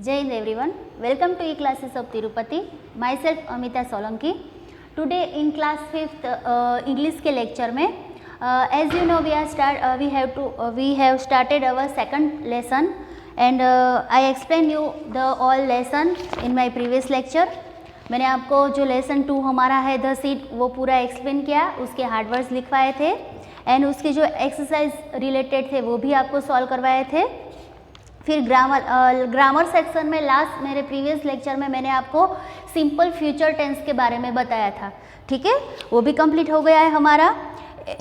Jai Hind everyone, welcome to e-classes of Tirupati. Myself Amita Solanki. Today in class 5th English के lecture में as you know we have started our second lesson and I explained you the all lesson in my previous lecture. मैंने आपको जो lesson 2 हमारा है the seed वो पूरा explain किया, उसके हार्ड वर्ड्स लिखवाए थे एंड उसके जो एक्सरसाइज रिलेटेड थे वो भी आपको सॉल्व करवाए थे. फिर ग्रामर सेक्शन में लास्ट मेरे प्रीवियस लेक्चर में मैंने आपको सिंपल फ्यूचर टेंस के बारे में बताया था. ठीक है, वो भी कंप्लीट हो गया है हमारा.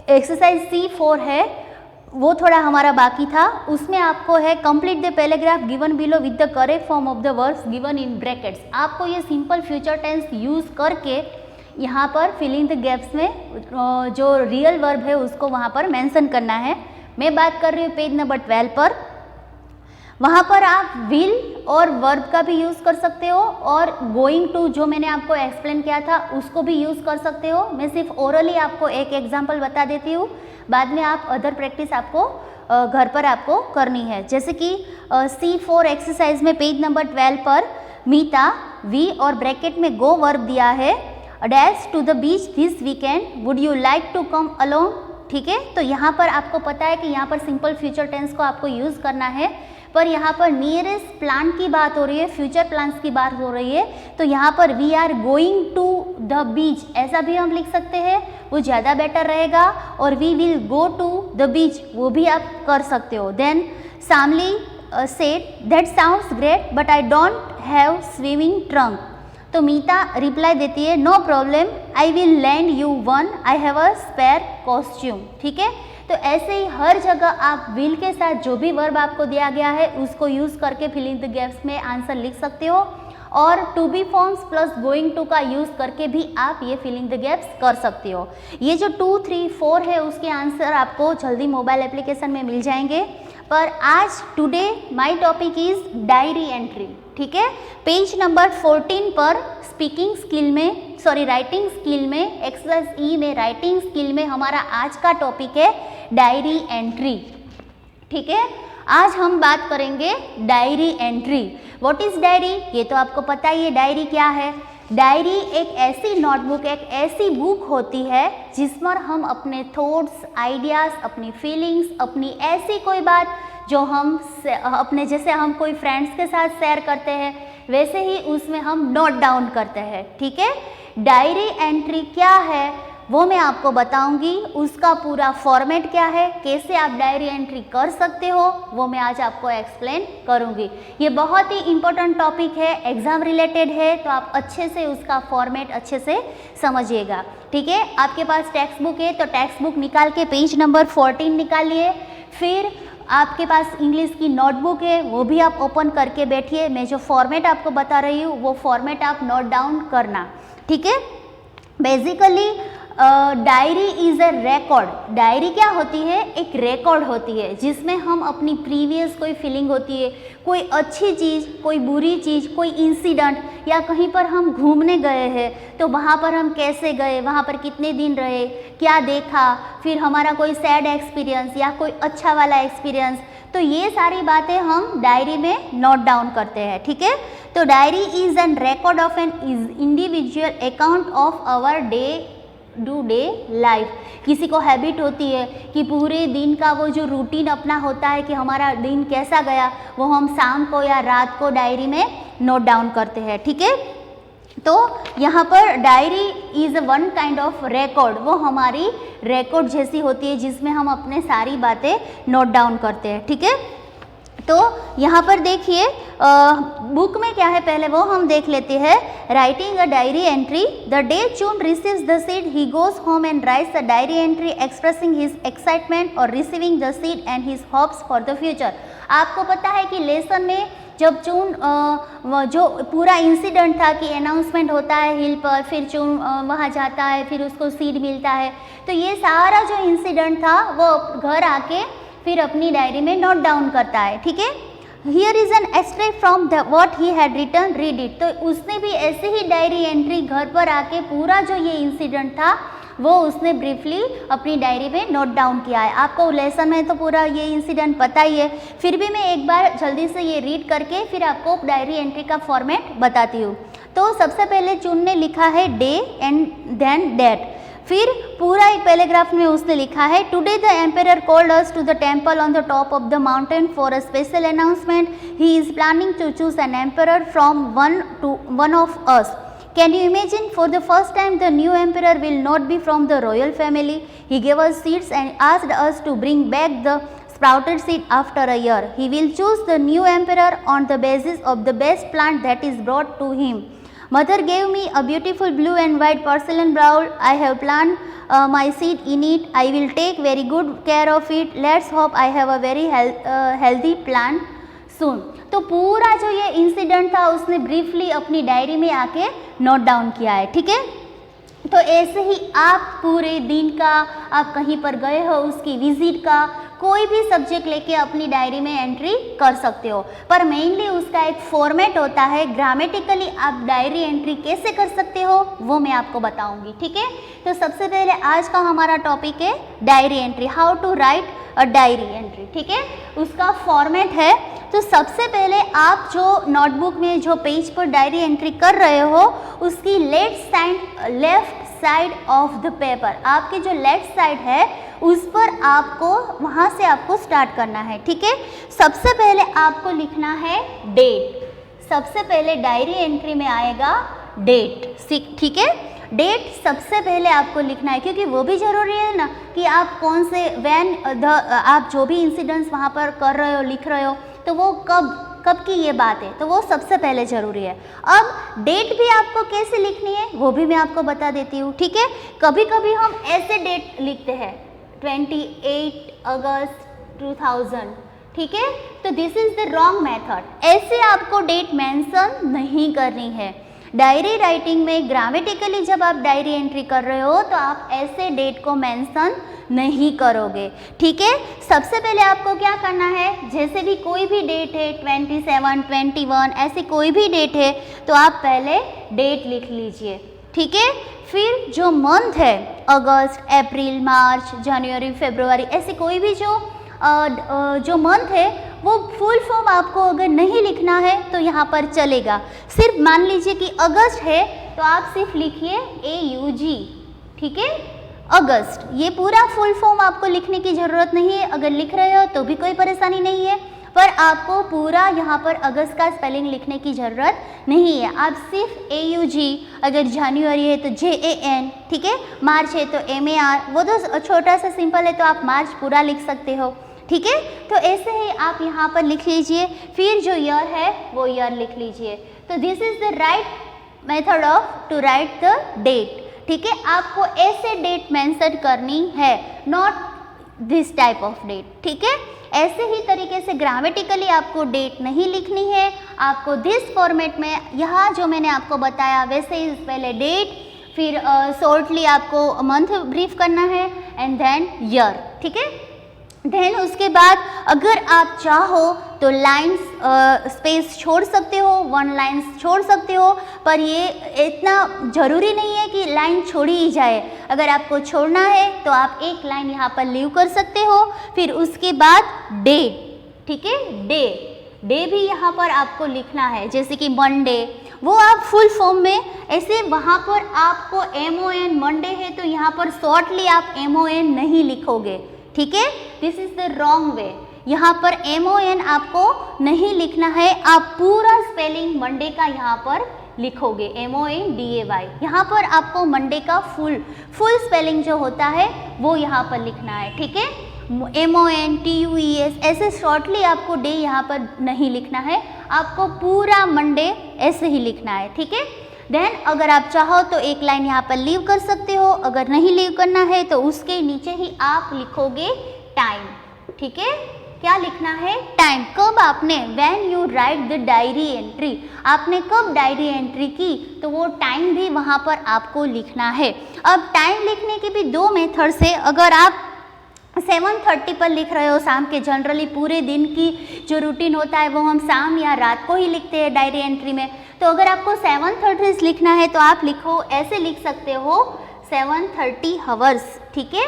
एक्सरसाइज C4 है वो थोड़ा हमारा बाकी था. उसमें आपको है complete the paragraph given below with the correct form of the words given in brackets. आपको ये सिंपल फ्यूचर टेंस यूज़ करके यहाँ पर फिलिंग द गैप्स में जो रियल वर्ब है उसको वहाँ पर मेंशन करना है. मैं बात कर रही हूँ पेज नंबर 12 पर. वहाँ पर आप विल और वर्ब का भी यूज़ कर सकते हो और गोइंग टू जो मैंने आपको एक्सप्लेन किया था उसको भी यूज़ कर सकते हो. मैं सिर्फ ओरली आपको एक एग्जांपल बता देती हूँ, बाद में आप अदर प्रैक्टिस आपको घर पर आपको करनी है. जैसे कि C4 एक्सरसाइज में पेज नंबर 12 पर मीता वी और ब्रैकेट में गो वर्ब दिया है. Dash to the beach this weekend, would you like to come along. ठीक है, तो यहाँ पर आपको पता है कि यहाँ पर सिंपल फ्यूचर टेंस को आपको यूज़ करना है, पर यहाँ पर नियरेस्ट प्लान की बात हो रही है, फ्यूचर प्लान्स की बात हो रही है. तो यहाँ पर we are going to the beach ऐसा भी हम लिख सकते हैं, वो ज़्यादा बेटर रहेगा. और we will go to the beach वो भी आप कर सकते हो. देन सामली said that sounds great but I don't have swimming trunk. तो मीता रिप्लाई देती है no problem I will lend you one, I have a spare costume. ठीक है, तो ऐसे ही हर जगह आप विल के साथ जो भी वर्ब आपको दिया गया है उसको यूज़ करके फिलिंग द गैप्स में आंसर लिख सकते हो. और to be forms plus going to का यूज़ करके भी आप ये फिलिंग द गैप्स कर सकते हो. ये जो 2, 3, 4 है उसके आंसर आपको जल्दी मोबाइल एप्लीकेशन में मिल जाएंगे. पर आज today my topic is diary entry. ठीक है, पेज नंबर 14 पर स्पीकिंग स्किल में राइटिंग स्किल में एक्सरसाइज ई में राइटिंग स्किल में हमारा आज का टॉपिक है डायरी एंट्री. ठीक है, आज हम बात करेंगे diary entry. What is diary, ये तो आपको पता ही है डायरी क्या है. डायरी एक ऐसी नोटबुक, एक ऐसी बुक होती है जिस पर हम अपने थॉट्स, आइडियाज़, अपनी फीलिंग्स, अपनी ऐसी कोई बात जो हम अपने जैसे हम कोई फ्रेंड्स के साथ शेयर करते हैं वैसे ही उसमें हम नोट डाउन करते हैं. ठीक है, डायरी एंट्री क्या है वो मैं आपको बताऊंगी. उसका पूरा फॉर्मेट क्या है, कैसे आप डायरी एंट्री कर सकते हो वो मैं आज आपको एक्सप्लेन करूंगी. ये बहुत ही इम्पोर्टेंट टॉपिक है, एग्जाम रिलेटेड है, तो आप अच्छे से उसका फॉर्मेट अच्छे से समझिएगा. ठीक है, आपके पास टेक्स्ट बुक है तो टेक्स्ट बुक निकाल के पेज नंबर 14 निकालिए. फिर आपके पास इंग्लिश की नोटबुक है वो भी आप ओपन करके बैठिए. मैं जो फॉर्मेट आपको बता रही हूँ वो फॉर्मेट आप नोट डाउन करना. ठीक है, basically diary is a record. Diary क्या होती है, एक रिकॉर्ड होती है जिसमें हम अपनी प्रीवियस कोई फीलिंग होती है, कोई अच्छी चीज़, कोई बुरी चीज़, कोई इंसिडेंट, या कहीं पर हम घूमने गए हैं तो वहाँ पर हम कैसे गए, वहाँ पर कितने दिन रहे, क्या देखा, फिर हमारा कोई सैड एक्सपीरियंस या कोई अच्छा वाला एक्सपीरियंस, तो ये सारी बातें हम डायरी में नोट डाउन करते हैं. ठीक है, तो diary is an record of an individual account of our day life. किसी को हैबिट होती है कि पूरे दिन का वो जो रूटीन अपना होता है कि हमारा दिन कैसा गया वो हम शाम को या रात को डायरी में नोट डाउन करते हैं. ठीक है, तो यहाँ पर diary is one kind of record, वो हमारी रिकॉर्ड जैसी होती है जिसमें हम अपने सारी बातें नोट डाउन करते हैं. ठीक है, तो यहाँ पर देखिए बुक में क्या है पहले वो हम देख लेते हैं. Writing a diary entry, the day Chun receives the seed he goes home and writes a diary entry expressing his excitement और receiving the seed and his hopes for the future. आपको पता है कि लेसन में जब चून जो पूरा इंसिडेंट था कि अनाउंसमेंट होता है हिल पर, फिर चून वहाँ जाता है, फिर उसको सीड मिलता है, तो ये सारा जो इंसिडेंट था वो घर आके फिर अपनी डायरी में नोट डाउन करता है. ठीक है, here is an extract from the what he had written, read it. तो उसने भी ऐसे ही डायरी एंट्री घर पर आके पूरा जो ये इंसिडेंट था वो उसने ब्रीफली अपनी डायरी में नोट डाउन किया है। आपको लेसन में तो पूरा ये इंसिडेंट पता ही है, फिर भी मैं एक बार जल्दी से ये रीड करके फिर आपको डायरी एंट्री का फॉर्मेट बताती हूँ। तो सबसे पहले जून ने लिखा है डे एंड देन डेट, फिर पूरा एक पैराग्राफ में उसने लिखा है today the emperor called us to the temple on the top of the mountain for a special announcement, he is planning to choose an emperor from one of us. Can you imagine, for the first time the new emperor will not be from the royal family. He gave us seeds and asked us to bring back the sprouted seed after a year. He will choose the new emperor on the basis of the best plant that is brought to him. Mother gave me a beautiful blue and white porcelain bowl. I have planted my seed in it. I will take very good care of it. Let's hope I have a very healthy plant soon. तो पूरा जो ये incident था उसने briefly अपनी diary में आके note down किया है, ठीक है। तो ऐसे ही आप पूरे दिन का, आप कहीं पर गए हो उसकी विजिट का कोई भी सब्जेक्ट लेके अपनी डायरी में एंट्री कर सकते हो, पर मेनली उसका एक फॉर्मेट होता है। ग्रामेटिकली आप डायरी एंट्री कैसे कर सकते हो वो मैं आपको बताऊंगी, ठीक है। तो सबसे पहले आज का हमारा टॉपिक है diary entry, how to write a diary entry, ठीक है। उसका फॉर्मेट है, तो सबसे पहले आप जो नोटबुक में जो पेज पर डायरी एंट्री कर रहे हो उसकी left side of the paper, आपके जो लेफ्ट साइड है उस पर आपको वहाँ से आपको स्टार्ट करना है, ठीक है। सबसे पहले आपको लिखना है डेट, सबसे पहले डायरी एंट्री में आएगा डेट, ठीक है। डेट सबसे पहले आपको लिखना है क्योंकि वो भी ज़रूरी है ना कि आप कौन से आप जो भी इंसिडेंट्स वहाँ पर कर रहे हो, लिख रहे हो, तो वो कब की ये बात है, तो वो सबसे पहले ज़रूरी है। अब डेट भी आपको कैसे लिखनी है वो भी मैं आपको बता देती हूँ, ठीक है। कभी कभी हम ऐसे डेट लिखते हैं 28 अगस्त 2000, ठीक है, तो this is the wrong method. ऐसे आपको डेट मेंशन नहीं करनी है। डायरी राइटिंग में ग्रामेटिकली जब आप डायरी एंट्री कर रहे हो तो आप ऐसे डेट को मेंशन नहीं करोगे, ठीक है। सबसे पहले आपको क्या करना है, जैसे भी कोई भी डेट है 27, 21, ऐसी कोई भी डेट है तो आप पहले डेट लिख लीजिए, ठीक है। फिर जो मंथ है अगस्त, अप्रैल, मार्च, जनवरी, फरवरी, ऐसी कोई भी जो मंथ है वो फुल फॉर्म आपको अगर नहीं लिखना है तो यहाँ पर चलेगा। सिर्फ मान लीजिए कि अगस्त है तो आप सिर्फ लिखिए AUG, ठीक है, अगस्त। ये पूरा फुल फॉर्म आपको लिखने की ज़रूरत नहीं है, अगर लिख रहे हो तो भी कोई परेशानी नहीं है, पर आपको पूरा यहाँ पर अगस्त का स्पेलिंग लिखने की ज़रूरत नहीं है। आप सिर्फ AUG, अगर जनवरी है तो JAN, ठीक है, मार्च है तो MAR, वो तो छोटा सा सिंपल है तो आप मार्च पूरा लिख सकते हो, ठीक है। तो ऐसे ही आप यहाँ पर लिख लीजिए, फिर जो ईयर है वो ईयर लिख लीजिए। तो this is the right method of to write the date, ठीक है। आपको ऐसे डेट मेंशन करनी है, not this type of date, ठीक है। ऐसे ही तरीके से ग्रामेटिकली आपको डेट नहीं लिखनी है, आपको दिस फॉर्मेट में यहाँ जो मैंने आपको बताया वैसे ही पहले डेट, फिर शॉर्टली आपको मंथ ब्रीफ करना है एंड देन ईयर, ठीक है। देन उसके बाद अगर आप चाहो तो लाइंस स्पेस छोड़ सकते हो, 1 लाइन छोड़ सकते हो, पर ये इतना ज़रूरी नहीं है कि लाइन छोड़ी ही जाए। अगर आपको छोड़ना है तो आप 1 लाइन यहाँ पर लीव कर सकते हो। फिर उसके बाद डे, ठीक है, डे भी यहाँ पर आपको लिखना है, जैसे कि मंडे, वो आप फुल फॉर्म में ऐसे वहाँ पर आपको MON मंडे है तो यहाँ पर शॉर्टली आप MON नहीं लिखोगे, ठीक है, this is the wrong way. यहाँ पर MON आपको नहीं लिखना है, आप पूरा स्पेलिंग मंडे का यहाँ पर लिखोगे MONDAY। यहाँ पर आपको मंडे का फुल स्पेलिंग जो होता है वो यहाँ पर लिखना है, ठीक है। MONTUES ऐसे शॉर्टली आपको डे यहाँ पर नहीं लिखना है, आपको पूरा मंडे ऐसे ही लिखना है, ठीक है। देन अगर आप चाहो तो 1 लाइन यहाँ पर लीव कर सकते हो, अगर नहीं लीव करना है तो उसके नीचे ही आप लिखोगे टाइम, ठीक है। क्या लिखना है, टाइम। कब आपने, when you right the diary entry, आपने कब डायरी एंट्री की तो वो टाइम भी वहाँ पर आपको लिखना है। अब टाइम लिखने के भी 2 मेथड्स है। अगर आप 7:30 पर लिख रहे हो शाम के, जनरली पूरे दिन की जो रूटीन होता है वो हम शाम या रात को ही लिखते हैं डायरी एंट्री में, तो अगर आपको 7:30 लिखना है तो आप लिखो, ऐसे लिख सकते हो 7:30 आवर्स, ठीक है।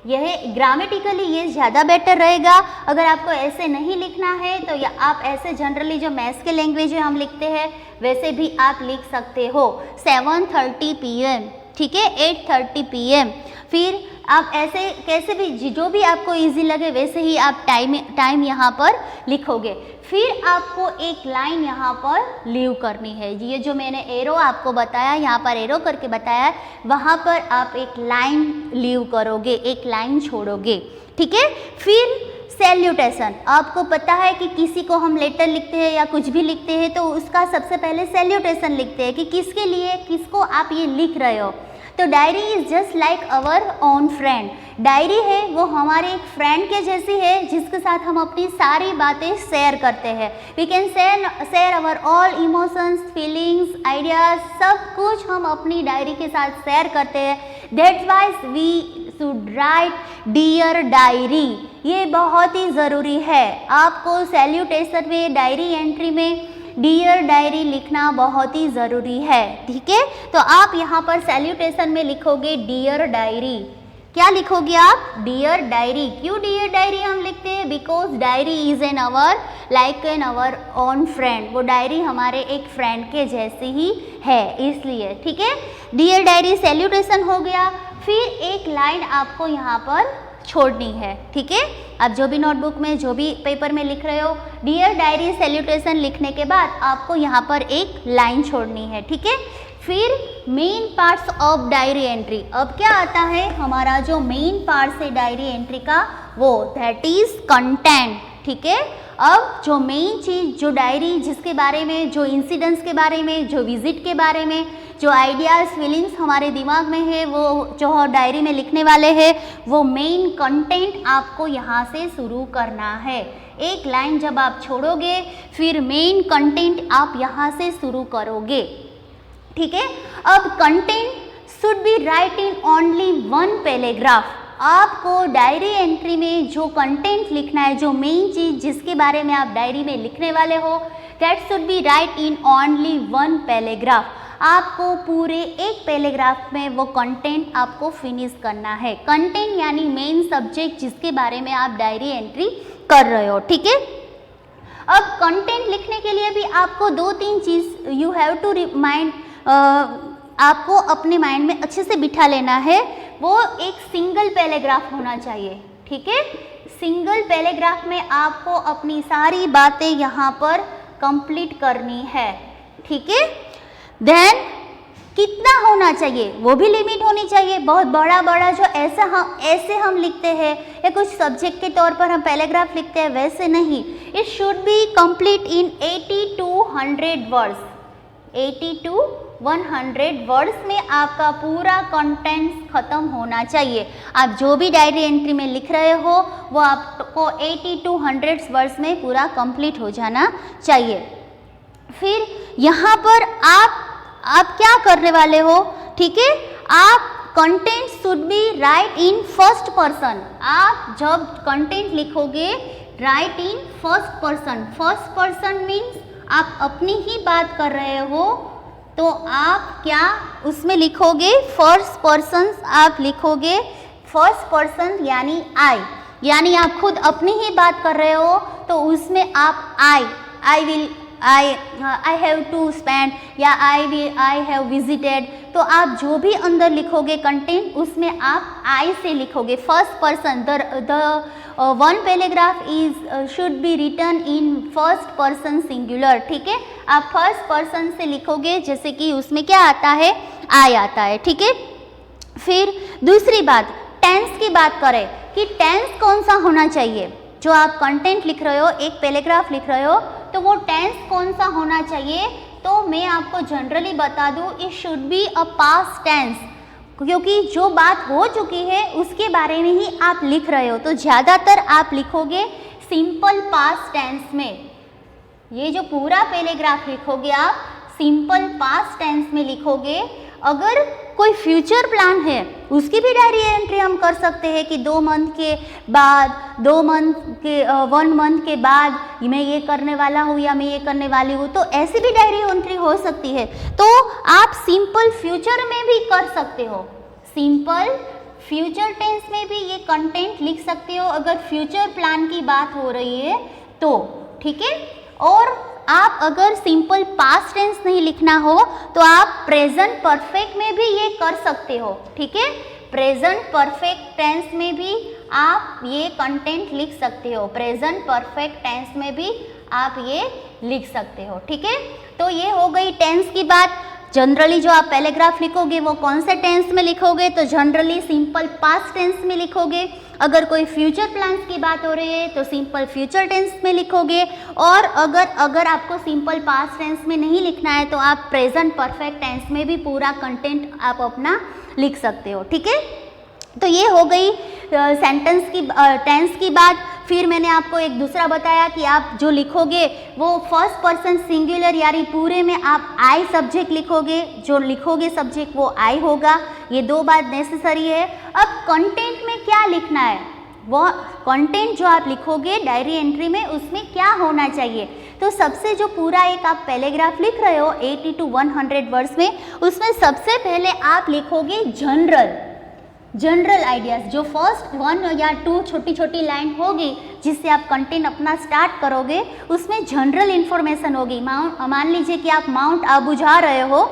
यह ग्रामेटिकली ये ज़्यादा बेटर रहेगा। अगर आपको ऐसे नहीं लिखना है तो या आप ऐसे जनरली जो मैथ्स के लैंग्वेज में हम लिखते हैं वैसे भी आप लिख सकते हो 7:30 PM, ठीक है, 8:30 PM। फिर आप ऐसे कैसे भी जो भी आपको इजी लगे वैसे ही आप टाइम यहाँ पर लिखोगे। फिर आपको एक लाइन यहाँ पर लीव करनी है। ये जो मैंने एरो आपको बताया, यहाँ पर एरो करके बताया, वहाँ पर आप एक लाइन लीव करोगे, एक लाइन छोड़ोगे, ठीक है। फिर सैल्यूटेशन, आपको पता है कि किसी को हम लेटर लिखते हैं या कुछ भी लिखते हैं तो उसका सबसे पहले सैल्यूटेशन लिखते हैं कि किसके लिए, किसको आप ये लिख रहे हो। तो diary is just like our own friend. Diary है वो हमारे एक फ्रेंड के जैसी है जिसके साथ हम अपनी सारी बातें शेयर करते हैं। We can share our all emotions, feelings, ideas, सब कुछ हम अपनी डायरी के साथ शेयर करते हैं। That's why we should write dear diary. ये बहुत ही ज़रूरी है। आपको सैल्यूटेशन में, डायरी एंट्री में डियर डायरी लिखना बहुत ही ज़रूरी है, ठीक है। तो आप यहाँ पर सैल्यूटेशन में लिखोगे डियर डायरी। क्या लिखोगे आप? Dear diary. क्यों डियर डायरी हम लिखते हैं? Because diary is an our like an our own friend. वो डायरी हमारे एक फ्रेंड के जैसी ही है, इसलिए, ठीक है। डियर डायरी सैल्यूटेशन हो गया। फिर एक लाइन आपको यहाँ पर छोड़नी है, ठीक है। आप जो भी नोटबुक में, जो भी पेपर में लिख रहे हो, डियर डायरी सैल्यूटेशन लिखने के बाद आपको यहाँ पर एक लाइन छोड़नी है, ठीक है। फिर main parts of diary entry. अब क्या आता है हमारा जो मेन पार्ट्स है डायरी एंट्री का, वो दैट इज कंटेंट, ठीक है। अब जो मेन चीज़, जो डायरी जिसके बारे में, जो इंसिडेंट्स के बारे में, जो विजिट के बारे में, जो आइडियाज़, फीलिंग्स हमारे दिमाग में है, वो जो डायरी में लिखने वाले हैं, वो मेन कंटेंट आपको यहाँ से शुरू करना है। एक लाइन जब आप छोड़ोगे फिर मेन कंटेंट आप यहाँ से शुरू करोगे, ठीक है। अब content should be right in only one paragraph. आपको डायरी एंट्री में जो कंटेंट लिखना है, जो मेन चीज़ जिसके बारे में आप डायरी में लिखने वाले हो, that should be right in only one paragraph. आपको पूरे एक पैराग्राफ में वो कंटेंट आपको फिनिश करना है। कंटेंट यानी मेन सब्जेक्ट जिसके बारे में आप डायरी एंट्री कर रहे हो, ठीक है। अब कंटेंट लिखने के लिए भी आपको 2-3 चीज़ यू हैव टू रिमाइंड, आपको अपने माइंड में अच्छे से बिठा लेना है। वो एक सिंगल पैराग्राफ होना चाहिए, ठीक है। सिंगल पैराग्राफ में आपको अपनी सारी बातें यहाँ पर कंप्लीट करनी है, ठीक है। देन कितना होना चाहिए वो भी लिमिट होनी चाहिए। बहुत बड़ा बड़ा जो ऐसे हम लिखते हैं या कुछ सब्जेक्ट के तौर पर हम पैराग्राफ लिखते हैं, वैसे नहीं। It should B complete in 80 to 100 words. 80 to 100 words में आपका पूरा कंटेंट खत्म होना चाहिए। आप जो भी डायरी एंट्री में लिख रहे हो वो आपको 80 to 100 वर्ड्स में पूरा कंप्लीट हो जाना चाहिए। फिर यहाँ पर आप क्या करने वाले हो, ठीक है। आप content should be right in first person. आप जब कंटेंट लिखोगे राइट इन first person. First person means आप अपनी ही बात कर रहे हो, तो आप क्या उसमें लिखोगे? फर्स्ट पर्सन आप लिखोगे। फर्स्ट पर्सन यानी आई, यानी आप खुद अपनी ही बात कर रहे हो, तो उसमें आप I will, I have to spend या आई हैव विजिटेड, तो आप जो भी अंदर लिखोगे कंटेंट उसमें आप आई से लिखोगे। First person, the one paragraph is should be written in first person singular, ठीक है। आप फर्स्ट पर्सन से लिखोगे, जैसे कि उसमें क्या आता है? आई आता है, ठीक है। फिर दूसरी बात, टेंस की बात करें कि टेंस कौन सा होना चाहिए। जो आप कंटेंट लिख रहे हो, एक पैराग्राफ लिख रहे हो, तो वो टेंस कौन सा होना चाहिए? तो मैं आपको जनरली बता दूं, it should be a past tense, क्योंकि जो बात हो चुकी है उसके बारे में ही आप लिख रहे हो, तो ज़्यादातर आप लिखोगे सिंपल पास्ट टेंस में। ये जो पूरा पैराग्राफ लिखोगे आप सिंपल पास्ट टेंस में लिखोगे। अगर कोई फ्यूचर प्लान है उसकी भी डायरी एंट्री हम कर सकते हैं कि 2 मंथ के बाद, 1 मंथ के बाद मैं ये करने वाला हूँ या मैं ये करने वाली हूँ, तो ऐसी भी डायरी एंट्री हो सकती है। तो आप सिंपल फ्यूचर में भी कर सकते हो। सिंपल फ्यूचर टेंस में भी ये कंटेंट लिख सकते हो अगर फ्यूचर प्लान की बात हो रही है तो, ठीक है। और आप अगर सिंपल पास्ट टेंस नहीं लिखना हो तो आप प्रेजेंट परफेक्ट में भी ये कर सकते हो, ठीक है। प्रेजेंट परफेक्ट टेंस में भी आप ये कंटेंट लिख सकते हो, प्रेजेंट परफेक्ट टेंस में भी आप ये लिख सकते हो, ठीक है। तो ये हो गई टेंस की बात। जनरली जो आप पैराग्राफ लिखोगे वो कौन से टेंस में लिखोगे, तो जनरली सिंपल पास्ट टेंस में लिखोगे। अगर कोई फ्यूचर प्लान्स की बात हो रही है तो सिंपल फ्यूचर टेंस में लिखोगे। और अगर आपको सिंपल पास्ट टेंस में नहीं लिखना है तो आप प्रेजेंट परफेक्ट टेंस में भी पूरा कंटेंट आप अपना लिख सकते हो, ठीक है। तो ये हो गई सेंटेंस की टेंस की बात। फिर मैंने आपको एक दूसरा बताया कि आप जो लिखोगे वो फर्स्ट पर्सन सिंगुलर यानी पूरे में आप आई सब्जेक्ट लिखोगे, जो लिखोगे सब्जेक्ट वो आई होगा। ये दो बात नेसेसरी है। अब कंटेंट में क्या लिखना है, वो कंटेंट जो आप लिखोगे डायरी एंट्री में उसमें क्या होना चाहिए। तो सबसे जो पूरा एक आप पैराग्राफ लिख रहे हो 80 to 100 वर्ड्स में, उसमें सबसे पहले आप लिखोगे जनरल आइडियाज़। जो फर्स्ट 1 या 2 छोटी छोटी लाइन होगी जिससे आप कंटेंट अपना स्टार्ट करोगे उसमें जनरल इन्फॉर्मेशन होगी। मान लीजिए कि आप माउंट आबू जा रहे हो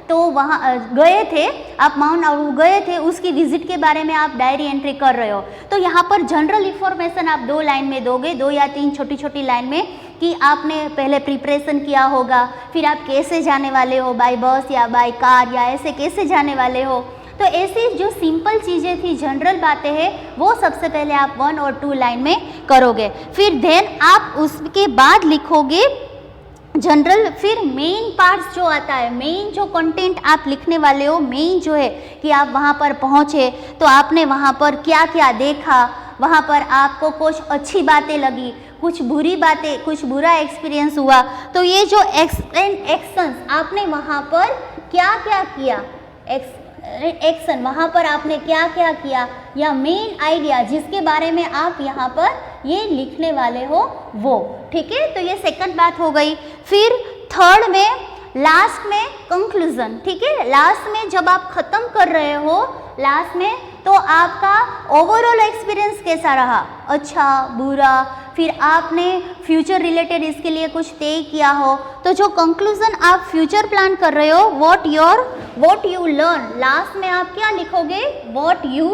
तो वहाँ गए थे, आप माउंट आबू गए थे, उसकी विजिट के बारे में आप डायरी एंट्री कर रहे हो। तो यहाँ पर जनरल इन्फॉर्मेशन आप 2 लाइन में दोगे, 2 या 3 छोटी छोटी लाइन में, कि आपने पहले प्रिपरेशन किया होगा, फिर आप कैसे जाने वाले हो, बाय बस या बाय कार या ऐसे कैसे जाने वाले हो। तो ऐसी जो सिंपल चीज़ें थी, जनरल बातें हैं, वो सबसे पहले आप 1 और 2 लाइन में करोगे। फिर देन आप उसके बाद लिखोगे जनरल। फिर मेन पार्ट्स जो आता है, मेन जो कंटेंट आप लिखने वाले हो, मेन जो है कि आप वहाँ पर पहुँचे तो आपने वहाँ पर क्या क्या देखा, वहाँ पर आपको कुछ अच्छी बातें लगी, कुछ बुरी बातें, कुछ बुरा एक्सपीरियंस हुआ, तो ये जो एक्शंस आपने वहाँ पर क्या क्या किया, एक्शन वहाँ पर आपने क्या क्या किया, या मेन आइडिया जिसके बारे में आप यहाँ पर ये लिखने वाले हो वो, ठीक है। तो ये सेकंड बात हो गई। फिर थर्ड में लास्ट में कंक्लूजन, ठीक है। लास्ट में जब आप ख़त्म कर रहे हो लास्ट में, तो आपका ओवरऑल एक्सपीरियंस कैसा रहा, अच्छा बुरा, फिर आपने फ्यूचर रिलेटेड इसके लिए कुछ तय किया हो, तो जो कंक्लूजन आप फ्यूचर प्लान कर रहे हो, व्हाट यू लर्न, लास्ट में आप क्या लिखोगे, व्हाट यू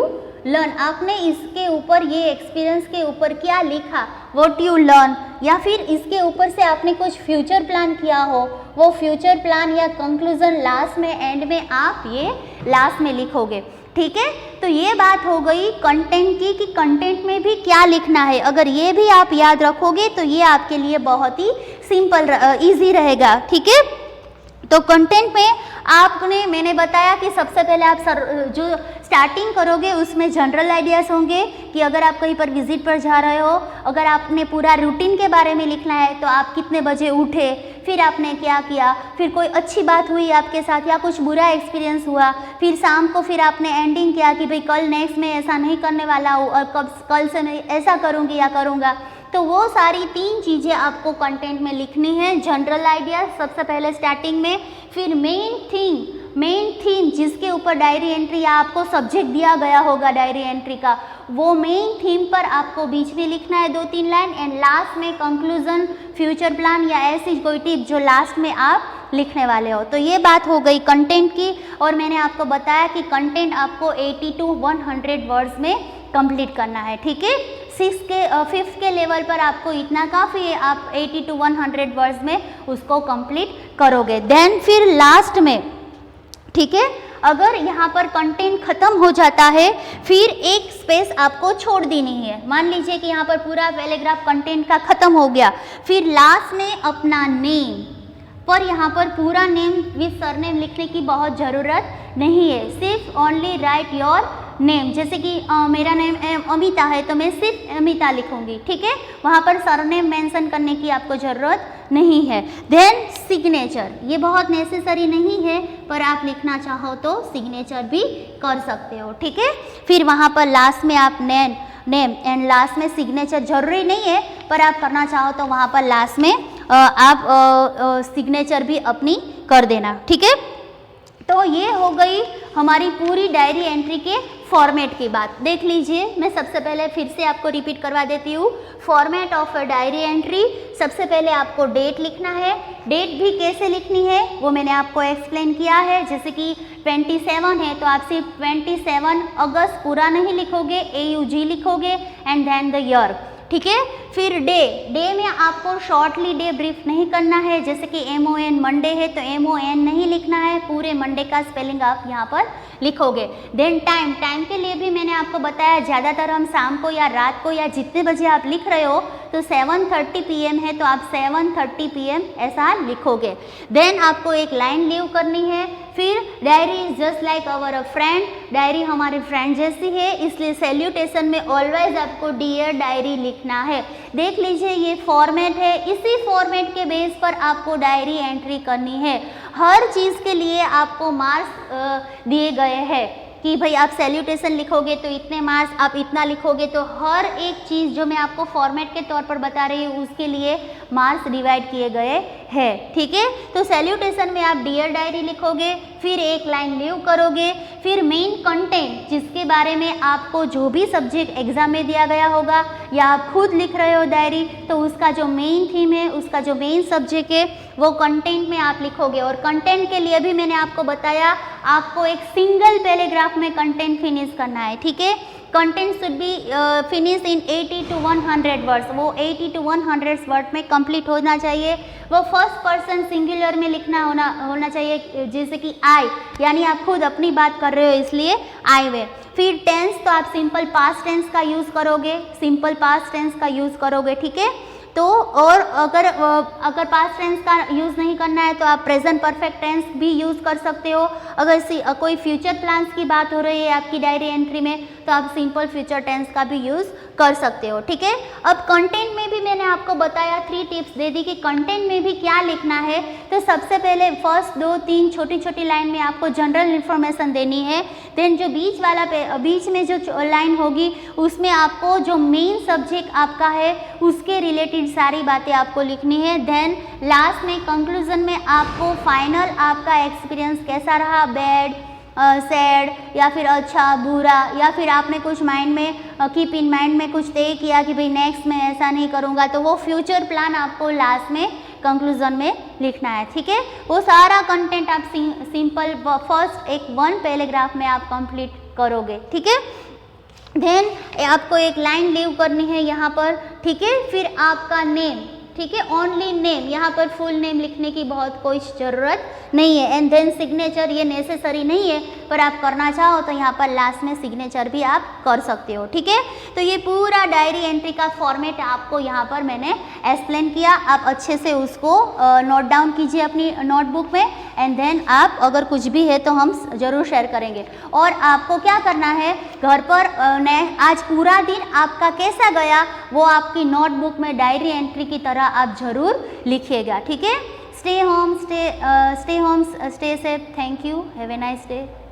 लर्न, आपने इसके ऊपर, ये एक्सपीरियंस के ऊपर क्या लिखा, व्हाट यू लर्न, या फिर इसके ऊपर से आपने कुछ फ्यूचर प्लान किया हो, वो फ्यूचर प्लान या कंक्लूजन लास्ट में, एंड में आप ये लास्ट में लिखोगे, ठीक है। तो ये बात हो गई कंटेंट की कि कंटेंट में भी क्या लिखना है। अगर ये भी आप याद रखोगे तो ये आपके लिए बहुत ही सिंपल इजी रहेगा, ठीक है। तो कंटेंट में आपने, मैंने बताया कि सबसे पहले आप जो स्टार्टिंग करोगे उसमें जनरल आइडियाज़ होंगे कि अगर आप कहीं पर विजिट पर जा रहे हो, अगर आपने पूरा रूटीन के बारे में लिखना है तो आप कितने बजे उठे, फिर आपने क्या किया, फिर कोई अच्छी बात हुई आपके साथ या कुछ बुरा एक्सपीरियंस हुआ, फिर शाम को फिर आपने एंडिंग किया कि भाई कल नेक्स्ट में ऐसा नहीं करने वाला हूँ और कल से मैं ऐसा करूँगी या करूँगा। तो वो सारी 3 चीज़ें आपको कंटेंट में लिखनी है। जनरल आइडिया सबसे पहले स्टार्टिंग में, फिर मेन थीम जिसके ऊपर डायरी एंट्री या आपको सब्जेक्ट दिया गया होगा डायरी एंट्री का, वो मेन थीम पर आपको बीच में लिखना है 2-3 लाइन, एंड लास्ट में कंक्लूजन, फ्यूचर प्लान या ऐसी कोई टिप जो लास्ट में आप लिखने वाले हो। तो ये बात हो गई कंटेंट की, और मैंने आपको बताया कि कंटेंट आपको 80 to 100 वर्ड्स में कंप्लीट करना है, ठीक है। 5th के लेवल पर आपको इतना काफ़ी है, आप 80 to 100 वर्ड्स में उसको कंप्लीट करोगे। देन फिर लास्ट में, ठीक है, अगर यहाँ पर कंटेंट ख़त्म हो जाता है फिर एक स्पेस आपको छोड़ देनी है। मान लीजिए कि यहाँ पर पूरा पैराग्राफ कंटेंट का ख़त्म हो गया, फिर लास्ट में अपना नेम, पर यहाँ पर पूरा नेम विद सरनेम लिखने की बहुत ज़रूरत नहीं है, सिर्फ ओनली राइट योर नेम। जैसे कि मेरा नेम अमिता है तो मैं सिर्फ अमिता लिखूंगी, ठीक है, वहाँ पर सरनेम मेंशन करने की आपको ज़रूरत नहीं है। देन सिग्नेचर, ये बहुत नेसेसरी नहीं है, पर आप लिखना चाहो तो सिग्नेचर भी कर सकते हो, ठीक है। फिर वहाँ पर लास्ट में आप नेम एंड लास्ट में सिग्नेचर, जरूरी नहीं है पर आप करना चाहो तो वहाँ पर लास्ट में आप सिग्नेचर भी अपनी कर देना, ठीक है। तो ये हो गई हमारी पूरी डायरी एंट्री के फॉर्मेट की बात। देख लीजिए, मैं सबसे पहले फिर से आपको रिपीट करवा देती हूँ। Format of a diary entry, सबसे पहले आपको डेट लिखना है। डेट भी कैसे लिखनी है वो मैंने आपको एक्सप्लेन किया है। जैसे कि 27 है तो आप सिर्फ 27 अगस्त पूरा नहीं लिखोगे, AUG लिखोगे एंड देन द ईयर, ठीक है। फिर डे में आपको शॉर्टली डे ब्रीफ नहीं करना है। जैसे कि MON मंडे है तो MON नहीं लिखना है, पूरे मंडे का स्पेलिंग आप यहाँ पर लिखोगे। देन टाइम के लिए भी मैंने आपको बताया, ज़्यादातर हम शाम को या रात को या जितने बजे आप लिख रहे हो, तो 7:30 PM है तो आप 7:30 PM ऐसा लिखोगे। देन आपको एक लाइन लीव करनी है। फिर diary is just like our friend, diary हमारे फ्रेंड जैसी है, इसलिए सैल्यूटेशन में ऑलवेज आपको डियर डायरी लिखना है। देख लीजिए, ये फॉर्मेट है, इसी फॉर्मेट के बेस पर आपको डायरी एंट्री करनी है। हर चीज़ के लिए आपको मार्क्स दिए गए हैं कि भाई आप सैल्यूटेशन लिखोगे तो इतने मार्क्स, आप इतना लिखोगे तो हर एक चीज़ जो मैं आपको फॉर्मेट के तौर पर बता रही हूँ उसके लिए मार्क्स डिवाइड किए गए हैं, ठीक है। तो सैल्यूटेशन में आप डियर डायरी लिखोगे, फिर एक लाइन लीव करोगे, फिर मेन कंटेंट जिसके बारे में आपको जो भी सब्जेक्ट एग्जाम में दिया गया होगा या आप खुद लिख रहे हो डायरी, तो उसका जो मेन थीम है, उसका जो मेन सब्जेक्ट है वो कंटेंट में आप लिखोगे। और कंटेंट के लिए भी मैंने आपको बताया, आपको एक सिंगल पैराग्राफ में कंटेंट फिनिश करना है, ठीक है। Content should be finish in 80 to 100 words, वो 80 to 100 वर्ड में कंप्लीट होना चाहिए। वो फर्स्ट पर्सन सिंगुलर में लिखना होना चाहिए, जैसे कि आई, यानी आप खुद अपनी बात कर रहे हो इसलिए आई वे। फिर टेंस, तो आप सिंपल पास्ट टेंस का यूज़ करोगे, सिंपल पास्ट टेंस का यूज़ करोगे, ठीक है। तो और अगर पास्ट टेंस का यूज़ नहीं करना है तो आप प्रेजेंट परफेक्ट टेंस भी यूज़ कर सकते हो। अगर कोई फ्यूचर प्लान्स की बात हो रही है आपकी डायरी एंट्री में तो आप सिंपल फ्यूचर टेंस का भी यूज़ कर सकते हो, ठीक है। अब कंटेंट में भी मैंने आपको बताया, 3 टिप्स दे दी कि कंटेंट में भी क्या लिखना है। तो सबसे पहले फर्स्ट 2-3 छोटी छोटी लाइन में आपको जनरल इन्फॉर्मेशन देनी है। देन जो बीच में जो लाइन होगी उसमें आपको जो मेन सब्जेक्ट आपका है उसके रिलेटेड सारी बातें आपको लिखनी है। देन लास्ट में कंक्लूजन में आपको फाइनल आपका एक्सपीरियंस कैसा रहा, बैड, सैड या फिर अच्छा बुरा, या फिर आपने कुछ माइंड में कीप इन माइंड में कुछ तय किया कि भाई नेक्स्ट में ऐसा नहीं करूँगा, तो वो फ्यूचर प्लान आपको लास्ट में कंक्लूजन में लिखना है, ठीक है। वो सारा कंटेंट आप सिंपल फर्स्ट 1 पैराग्राफ में आप कंप्लीट करोगे, ठीक है। देन आपको एक लाइन लीव करनी है यहाँ पर, ठीक है। फिर आपका नेम, ठीक है, ओनली नेम, यहाँ पर फुल नेम लिखने की बहुत कोई ज़रूरत नहीं है। एंड देन सिग्नेचर, ये नेसेसरी नहीं है, पर आप करना चाहो तो यहाँ पर लास्ट में सिग्नेचर भी आप कर सकते हो, ठीक है। तो ये पूरा डायरी एंट्री का फॉर्मेट आपको यहाँ पर मैंने एक्सप्लेन किया। आप अच्छे से उसको नोट डाउन कीजिए अपनी नोटबुक में, एंड देन आप अगर कुछ भी है तो हम ज़रूर शेयर करेंगे। और आपको क्या करना है, घर पर आज पूरा दिन आपका कैसा गया वो आपकी नोटबुक में डायरी एंट्री की तरह आप ज़रूर लिखिएगा, ठीक है। Stay home, stay safe. Thank you, have a nice day.